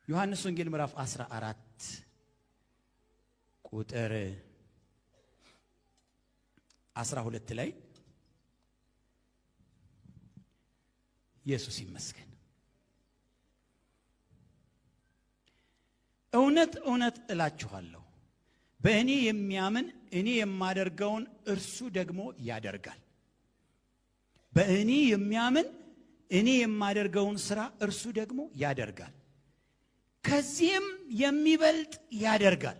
ዮሐንስ ወንጌል ምዕራፍ 14 ቁጥር 12 ላይ ኢየሱስ ይመስገን እውነት እውነት እላችኋለሁ በእኔ የሚያምን እኔ የማደርገውን እርሱ ደግሞ ያደርጋል። በእኔ የሚያምን እኔ የማደርገውን ሥራ እርሱ ደግሞ ያደርጋል፣ ከዚህም የሚበልጥ ያደርጋል።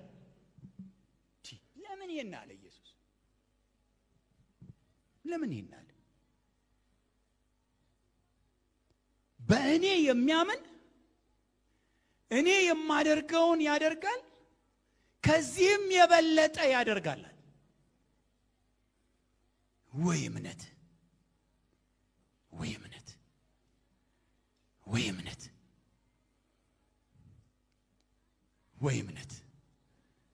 ለምን ይሄን አለ ኢየሱስ? ለምን ይሄን አለ? በእኔ የሚያምን እኔ የማደርገውን ያደርጋል፣ ከዚህም የበለጠ ያደርጋል። ወይ እምነት! ወይ እምነት! ወይ እምነት! ወይ እምነት!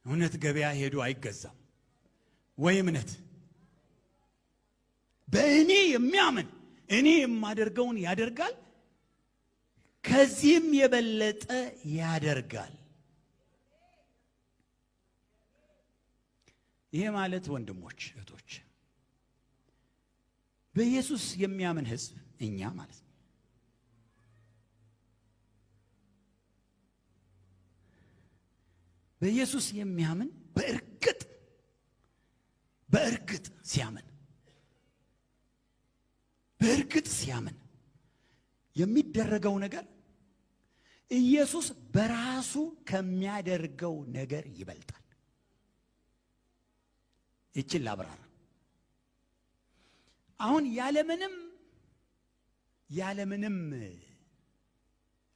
እውነት ገበያ ሄዶ አይገዛም። ወይ እምነት! በእኔ የሚያምን እኔ የማደርገውን ያደርጋል፣ ከዚህም የበለጠ ያደርጋል። ይሄ ማለት ወንድሞች እህቶች፣ በኢየሱስ የሚያምን ሕዝብ እኛ ማለት ነው። በኢየሱስ የሚያምን በእርግጥ ሲያምን የሚደረገው ነገር ኢየሱስ በራሱ ከሚያደርገው ነገር ይበልጣል። ይችን ላብራራ። አሁን ያለምንም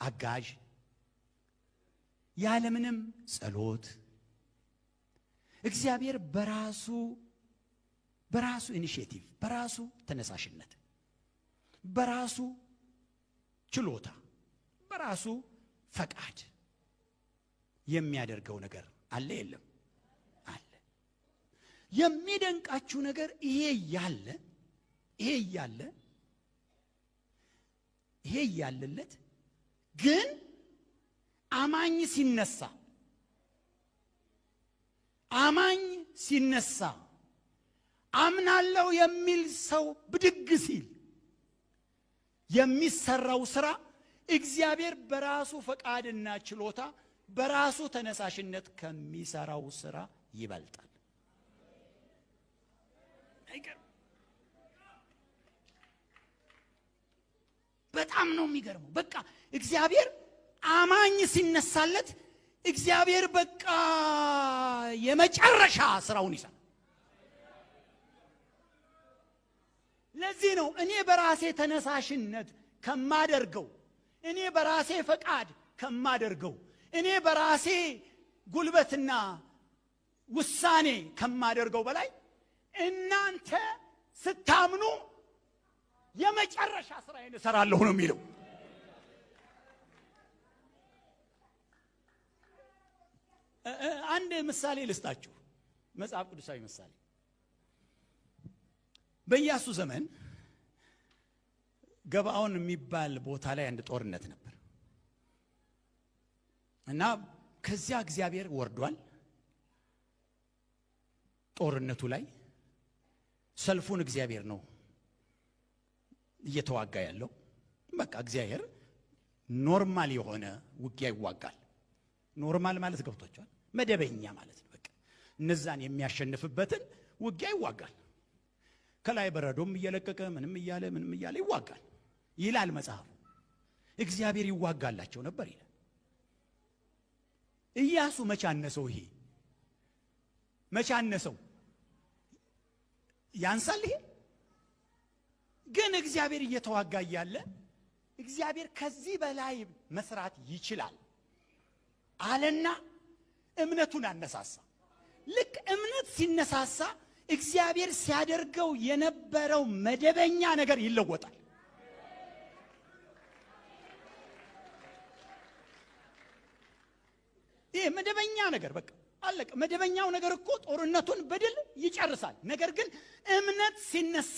አጋዥ ያለምንም ጸሎት እግዚአብሔር በራሱ ኢኒሼቲቭ፣ በራሱ ተነሳሽነት፣ በራሱ ችሎታ፣ በራሱ ፈቃድ የሚያደርገው ነገር አለ የለም? አለ። የሚደንቃችሁ ነገር ይሄ እያለለት ግን አማኝ ሲነሳ አምናለሁ የሚል ሰው ብድግ ሲል የሚሰራው ስራ እግዚአብሔር በራሱ ፈቃድና ችሎታ በራሱ ተነሳሽነት ከሚሰራው ስራ ይበልጣል። በጣም ነው የሚገርመው። በቃ እግዚአብሔር አማኝ ሲነሳለት እግዚአብሔር በቃ የመጨረሻ ስራውን ይሰራል። ለዚህ ነው እኔ በራሴ ተነሳሽነት ከማደርገው፣ እኔ በራሴ ፈቃድ ከማደርገው፣ እኔ በራሴ ጉልበትና ውሳኔ ከማደርገው በላይ እናንተ ስታምኑ የመጨረሻ ስራዬን እሰራለሁ ነው የሚለው። አንድ ምሳሌ ልስጣችሁ፣ መጽሐፍ ቅዱሳዊ ምሳሌ። በኢያሱ ዘመን ገባዖን የሚባል ቦታ ላይ አንድ ጦርነት ነበር እና ከዚያ እግዚአብሔር ወርዷል። ጦርነቱ ላይ ሰልፉን እግዚአብሔር ነው እየተዋጋ ያለው። በቃ እግዚአብሔር ኖርማል የሆነ ውጊያ ይዋጋል። ኖርማል ማለት ገብቷቸዋል፣ መደበኛ ማለት ነው። በቃ እነዛን የሚያሸንፍበትን ውጊያ ይዋጋል። ከላይ በረዶም እየለቀቀ ምንም እያለ ይዋጋል ይላል መጽሐፉ። እግዚአብሔር ይዋጋላቸው ነበር ይላል። ኢያሱ መቼ አነሰው? ይሄ መቼ አነሰው? ያንሳል ይሄ ግን እግዚአብሔር እየተዋጋ እያለ እግዚአብሔር ከዚህ በላይ መስራት ይችላል አለና እምነቱን አነሳሳ። ልክ እምነት ሲነሳሳ እግዚአብሔር ሲያደርገው የነበረው መደበኛ ነገር ይለወጣል። ይሄ መደበኛ ነገር በቃ አለቀ። መደበኛው ነገር እኮ ጦርነቱን በድል ይጨርሳል። ነገር ግን እምነት ሲነሳ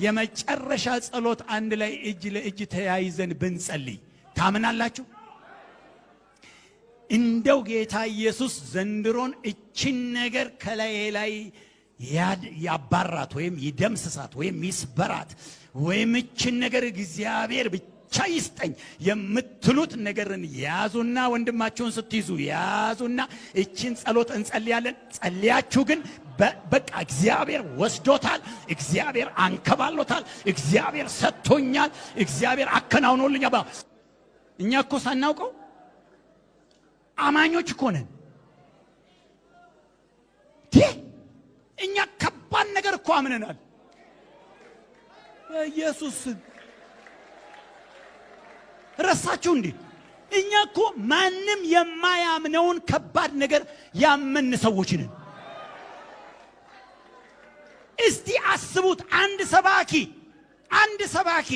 የመጨረሻ ጸሎት አንድ ላይ እጅ ለእጅ ተያይዘን ብንጸልይ ታምናላችሁ? እንደው ጌታ ኢየሱስ ዘንድሮን እቺን ነገር ከላይ ላይ ያባራት ወይም ይደምስሳት ወይም ይስበራት ወይም እቺን ነገር እግዚአብሔር ብቻ ይስጠኝ የምትሉት ነገርን ያዙና ወንድማችሁን ስትይዙ ያዙና እቺን ጸሎት እንጸልያለን። ጸልያችሁ ግን በቃ እግዚአብሔር ወስዶታል፣ እግዚአብሔር አንከባሎታል፣ እግዚአብሔር ሰጥቶኛል፣ እግዚአብሔር አከናውኖልኛል። እኛ እኮ ሳናውቀው አማኞች እኮ ነን። እኛ ከባድ ነገር እኮ አምነናል። ኢየሱስ ረሳችሁ እንዴ? እኛ እኮ ማንም የማያምነውን ከባድ ነገር ያመን ሰዎች ነን። እስቲ አስቡት፣ አንድ ሰባኪ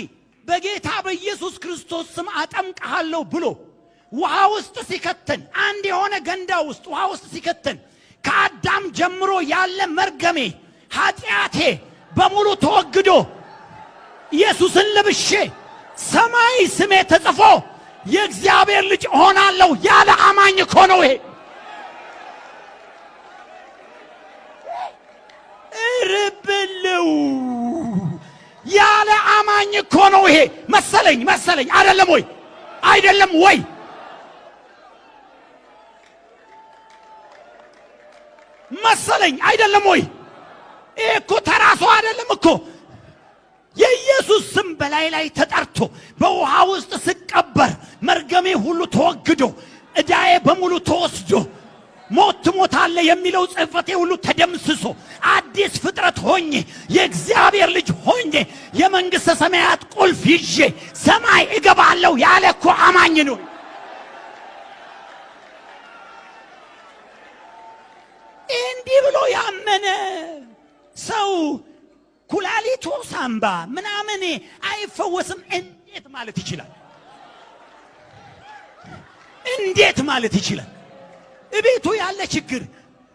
በጌታ በኢየሱስ ክርስቶስ ስም አጠምቅሃለሁ ብሎ ውሃ ውስጥ ሲከተን፣ አንድ የሆነ ገንዳ ውስጥ ውሃ ውስጥ ሲከተን ከአዳም ጀምሮ ያለ መርገሜ ኃጢአቴ በሙሉ ተወግዶ ኢየሱስን ለብሼ ሰማይ ስሜ ተጽፎ የእግዚአብሔር ልጅ ሆናለሁ ያለ አማኝ እኮ ነው ይሄ። እርብለው ያለ አማኝ እኮ ነው ይሄ። መሰለኝ አይደለም ወይ? አይደለም ወይ? መሰለኝ አይደለም ወይ? ይሄ እኮ ተራሱ አይደለም እኮ። የኢየሱስ ስም በላይ ላይ ተጠርቶ በውሃ ውስጥ ስቀበር መርገሜ ሁሉ ተወግዶ ዕዳዬ በሙሉ ተወስዶ ሞት ትሞታለህ የሚለው ጽሕፈቴ ሁሉ ተደምስሶ አዲስ ፍጥረት ሆኜ የእግዚአብሔር ልጅ ሆኜ የመንግሥተ ሰማያት ቁልፍ ይዤ ሰማይ እገባለሁ ያለ እኮ አማኝ ነው። እንዲህ ብሎ ያመነ ሰው ኩላሊቱ ሳምባ ምናምን አይፈወስም እንዴት ማለት ይችላል? እንዴት ማለት ይችላል? እቤቱ ያለ ችግር፣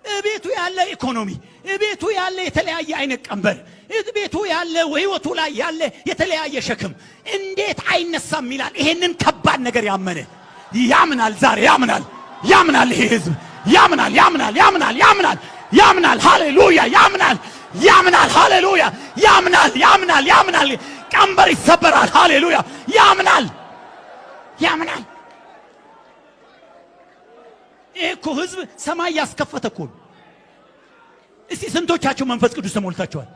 እቤቱ ያለ ኢኮኖሚ፣ እቤቱ ያለ የተለያየ አይነት ቀንበር፣ እቤቱ ያለ ሕይወቱ ላይ ያለ የተለያየ ሸክም እንዴት አይነሳም ይላል። ይሄንን ከባድ ነገር ያመነ ያምናል። ዛሬ ያምናል። ይሄ ሕዝብ ያምናል። ሃሌሉያ! ያምናል። ሃሌሉያ! ያምናል። ቀንበር ይሰበራል። ሃሌሉያ! ያምናል። እኮ ህዝብ ሰማይ ያስከፈተ እኮ። እስቲ ስንቶቻችሁ መንፈስ ቅዱስ ተሞልታችኋል?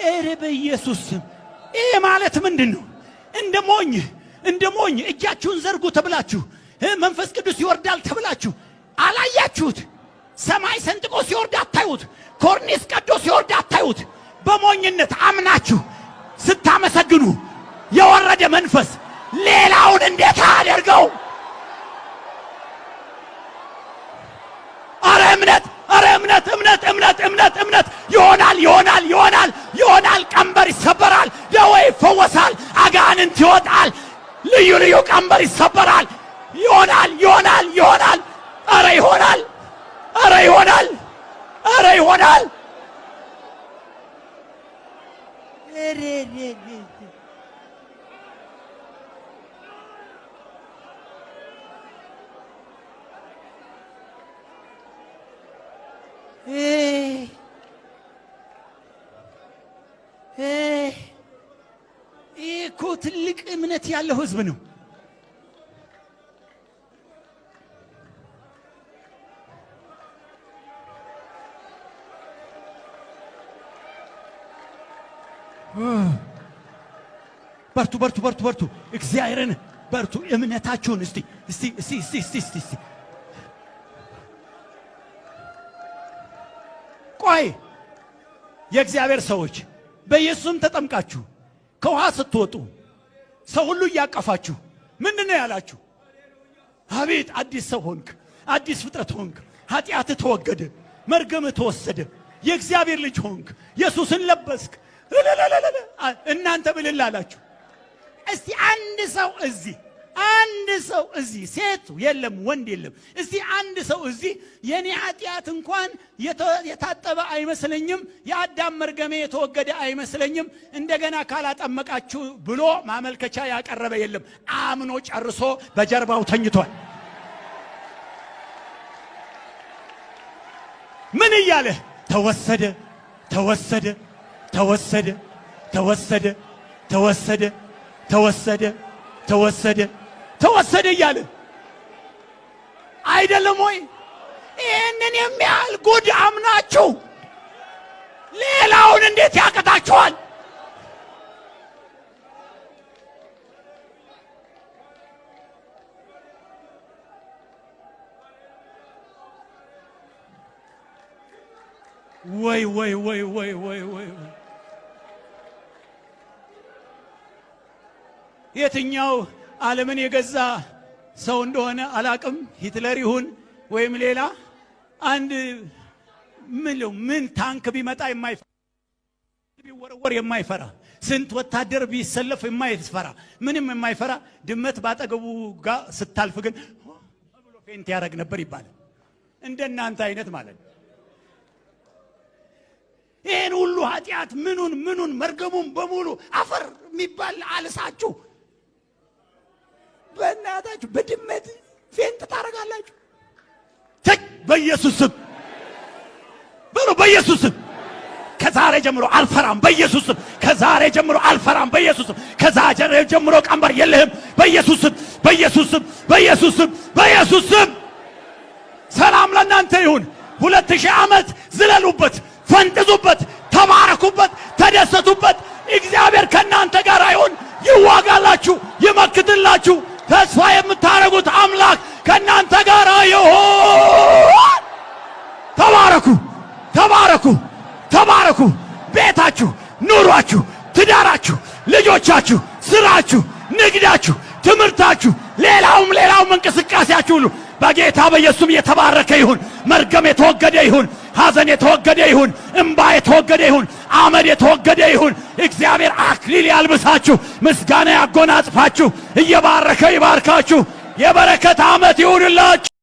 ኧረ በኢየሱስ ስም ይሄ ማለት ምንድን ነው? እንደ ሞኝ እጃችሁን ዘርጉ ተብላችሁ መንፈስ ቅዱስ ይወርዳል ተብላችሁ አላያችሁት? ሰማይ ሰንጥቆ ሲወርድ አታዩት? ኮርኒስ ቀዶ ሲወርድ አታዩት? በሞኝነት አምናችሁ ስታመሰግኑ የወረደ መንፈስ ሌላውን እንዴት አያደርገው? አረ እምነት ይሆናል። ቀንበር ይሰበራል። ደዌ ይፈወሳል። አጋንንት ይወጣል። ልዩ ቀንበር ይሰበራል። ይሆናል። አረ ይሆናል። እኮ ትልቅ እምነት ያለው ህዝብ ነው። በርቱ። እግዚአብሔርን በርቱ። እምነታችሁን እስቲ ቆይ የእግዚአብሔር ሰዎች በኢየሱስም ተጠምቃችሁ ከውሃ ስትወጡ ሰው ሁሉ እያቀፋችሁ ምንድን ነው ያላችሁ? አቤት አዲስ ሰው ሆንክ፣ አዲስ ፍጥረት ሆንክ፣ ኃጢአትህ ተወገደ፣ መርገምህ ተወሰደ፣ የእግዚአብሔር ልጅ ሆንክ፣ ኢየሱስን ለበስክ። እናንተ ብልል አላችሁ። እስቲ አንድ ሰው እዚህ አንድ ሰው እዚህ ሴት የለም ወንድ የለም። እስቲ አንድ ሰው እዚህ የኔ ኃጢአት እንኳን የታጠበ አይመስለኝም፣ የአዳም መርገሜ የተወገደ አይመስለኝም፣ እንደገና ካላጠመቃችሁ ብሎ ማመልከቻ ያቀረበ የለም። አምኖ ጨርሶ በጀርባው ተኝቷል። ምን እያለ ተወሰደ ተወሰደ ተወሰደ ተወሰደ ተወሰደ ተወሰደ ተወሰደ ተወሰደ እያለ አይደለም ወይ? ይህንን የሚያህል ጉድ አምናችሁ ሌላውን እንዴት ያቀጣችኋል? ወይ ወይ ወይ ወይ ወይ ወይ የትኛው ዓለምን የገዛ ሰው እንደሆነ አላቅም። ሂትለር ይሁን ወይም ሌላ አንድ ምን ታንክ ቢመጣ የማይፈራ ቢወረወር የማይፈራ ስንት ወታደር ቢሰለፍ የማይፈራ ምንም የማይፈራ ድመት ባጠገቡ ጋር ስታልፍ ግን ብሎ ፌንት ያደርግ ነበር ይባላል። እንደናንተ አይነት ማለት ነው። ይሄን ሁሉ ኃጢአት ምኑን መርገሙን በሙሉ አፈር የሚባል አልሳችሁ በእናታችሁ በድመት ፌንት ታረጋላችሁ። በኢየሱስ ስም በሉ፣ በኢየሱስ ስም ከዛሬ ጀምሮ አልፈራም። በኢየሱስ ስም ከዛሬ ጀምሮ አልፈራም። በኢየሱስ ስም ከዛሬ ጀምሮ ቀንበር የለህም። በኢየሱስ ስም በኢየሱስ ስም በኢየሱስ ስም በኢየሱስ ስም። ሰላም ለእናንተ ይሁን። 2000 ዓመት ዝለሉበት፣ ፈንጥዙበት፣ ተባረኩበት፣ ተደሰቱበት። እግዚአብሔር ከእናንተ ጋር ይሁን። ይዋጋላችሁ፣ ይመክትላችሁ። ተስፋ የምታረጉት አምላክ ከእናንተ ጋር ይሁን። ተባረኩ፣ ተባረኩ፣ ተባረኩ። ቤታችሁ፣ ኑሯችሁ፣ ትዳራችሁ፣ ልጆቻችሁ፣ ስራችሁ፣ ንግዳችሁ፣ ትምህርታችሁ፣ ሌላውም እንቅስቃሴያችሁ ሁሉ በጌታ በኢየሱስ የተባረከ ይሁን። መርገም የተወገደ ይሁን። ሐዘን የተወገደ ይሁን። እንባ የተወገደ ይሁን። አመድ የተወገደ ይሁን። እግዚአብሔር አክሊል ያልብሳችሁ፣ ምስጋና ያጎናጽፋችሁ፣ እየባረከ ይባርካችሁ። የበረከት ዓመት ይሁንላችሁ።